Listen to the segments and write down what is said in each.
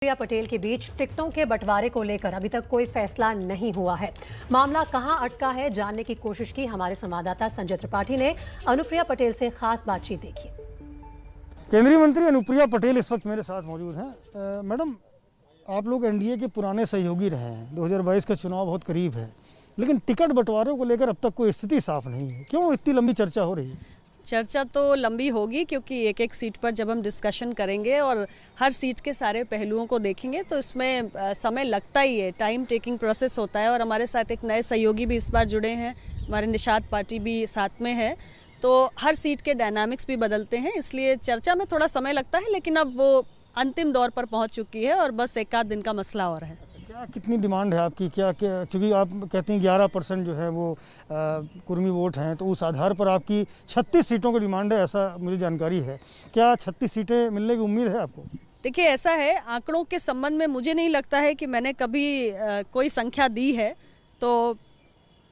अनुप्रिया पटेल के बीच टिकटों के बंटवारे को लेकर अभी तक कोई फैसला नहीं हुआ है। मामला कहां अटका है जानने की कोशिश की हमारे संवाददाता संजय त्रिपाठी ने अनुप्रिया पटेल से खास बातचीत देखी। केंद्रीय मंत्री अनुप्रिया पटेल इस वक्त मेरे साथ मौजूद हैं। मैडम, आप लोग एनडीए के पुराने सहयोगी रहे हैं, 2022 का चुनाव बहुत करीब है, लेकिन टिकट बंटवारे को लेकर अब तक कोई स्थिति साफ नहीं है। क्यों इतनी लंबी चर्चा हो रही है? चर्चा तो लंबी होगी क्योंकि एक एक सीट पर जब हम डिस्कशन करेंगे और हर सीट के सारे पहलुओं को देखेंगे तो इसमें समय लगता ही है, टाइम टेकिंग प्रोसेस होता है। और हमारे साथ एक नए सहयोगी भी इस बार जुड़े हैं, हमारे निषाद पार्टी भी साथ में है, तो हर सीट के डायनामिक्स भी बदलते हैं, इसलिए चर्चा में थोड़ा समय लगता है। लेकिन अब वो अंतिम दौर पर पहुंच चुकी है और बस एक आध दिन का मसला और है। क्या कितनी डिमांड है आपकी? क्या क्योंकि आप कहते हैं 11% जो है वो कुर्मी वोट हैं, तो उस आधार पर आपकी 36 सीटों की डिमांड है, ऐसा मुझे जानकारी है। क्या 36 सीटें मिलने की उम्मीद है आपको? देखिए, ऐसा है, आंकड़ों के संबंध में मुझे नहीं लगता है कि मैंने कभी कोई संख्या दी है, तो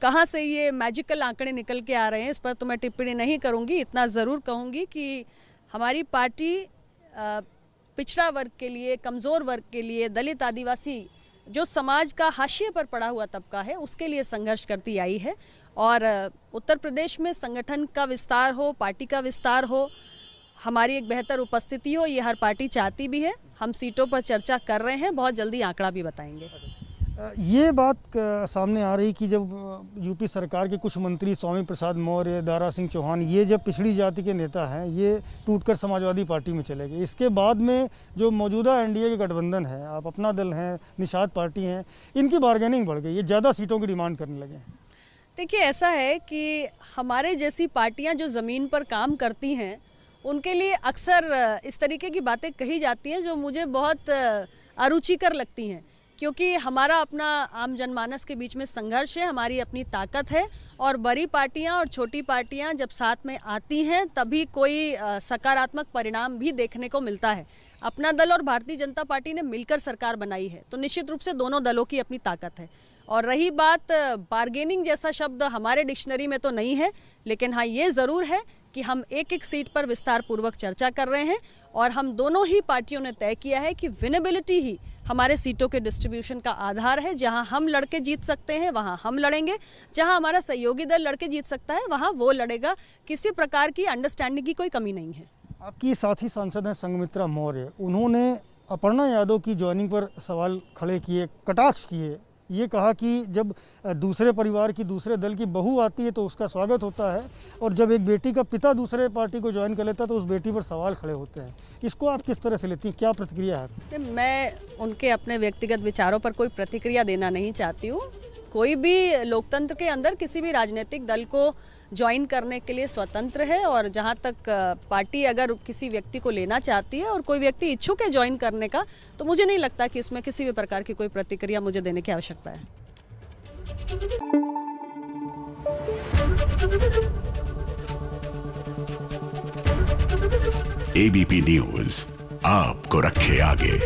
कहाँ से ये मैजिकल आंकड़े निकल के आ रहे हैं इस पर तो मैं टिप्पणी नहीं करूँगी। इतना ज़रूर कहूँगी कि हमारी पार्टी पिछड़ा वर्ग के लिए, कमज़ोर वर्ग के लिए, दलित आदिवासी जो समाज का हाशिए पर पड़ा हुआ तबका है, उसके लिए संघर्ष करती आई है। और उत्तर प्रदेश में संगठन का विस्तार हो, पार्टी का विस्तार हो, हमारी एक बेहतर उपस्थिति हो, ये हर पार्टी चाहती भी है। हम सीटों पर चर्चा कर रहे हैं, बहुत जल्दी आंकड़ा भी बताएंगे। ये बात सामने आ रही कि जब यूपी सरकार के कुछ मंत्री स्वामी प्रसाद मौर्य, दारा सिंह चौहान, ये जब पिछड़ी जाति के नेता हैं, ये टूटकर समाजवादी पार्टी में चले गए। इसके बाद में जो मौजूदा एनडीए के गठबंधन है, आप अपना दल हैं, निषाद पार्टी हैं, इनकी बार्गेनिंग बढ़ गई, ये ज़्यादा सीटों की डिमांड करने लगे। देखिए, ऐसा है कि हमारे जैसी पार्टियाँ जो ज़मीन पर काम करती हैं, उनके लिए अक्सर इस तरीके की बातें कही जाती हैं जो मुझे बहुत अरुचिकर लगती हैं, क्योंकि हमारा अपना आम जनमानस के बीच में संघर्ष है, हमारी अपनी ताकत है। और बड़ी पार्टियां और छोटी पार्टियां जब साथ में आती हैं तभी कोई सकारात्मक परिणाम भी देखने को मिलता है। अपना दल और भारतीय जनता पार्टी ने मिलकर सरकार बनाई है, तो निश्चित रूप से दोनों दलों की अपनी ताकत है। और रही बात बार्गेनिंग जैसा शब्द हमारे डिक्शनरी में तो नहीं है, लेकिन हाँ, ये ज़रूर है कि हम एक एक सीट पर विस्तार पूर्वक चर्चा कर रहे हैं। और हम दोनों ही पार्टियों ने तय किया है कि विनेबिलिटी ही हमारे सीटों के डिस्ट्रीब्यूशन का आधार है। जहां हम लड़के जीत सकते हैं वहां हम लड़ेंगे, जहां हमारा सहयोगी दल लड़के जीत सकता है वहां वो लड़ेगा। किसी प्रकार की अंडरस्टैंडिंग की कोई कमी नहीं है। आपकी साथी सांसद हैं संघमित्रा मौर्य, उन्होंने अपर्णा यादव की ज्वाइनिंग पर सवाल खड़े किए, कटाक्ष किए। ये कहा कि जब दूसरे परिवार की, दूसरे दल की बहू आती है तो उसका स्वागत होता है, और जब एक बेटी का पिता दूसरे पार्टी को ज्वाइन कर लेता है तो उस बेटी पर सवाल खड़े होते हैं। इसको आप किस तरह से लेती हैं? क्या प्रतिक्रिया है? मैं उनके अपने व्यक्तिगत विचारों पर कोई प्रतिक्रिया देना नहीं चाहती हूँ। कोई भी लोकतंत्र के अंदर किसी भी राजनीतिक दल को ज्वाइन करने के लिए स्वतंत्र है, और जहाँ तक पार्टी अगर किसी व्यक्ति को लेना चाहती है और कोई व्यक्ति इच्छुक है ज्वाइन करने का, तो मुझे नहीं लगता कि इसमें किसी भी प्रकार की कोई प्रतिक्रिया मुझे देने की आवश्यकता है। एबीपी न्यूज़ आपको रखे आगे।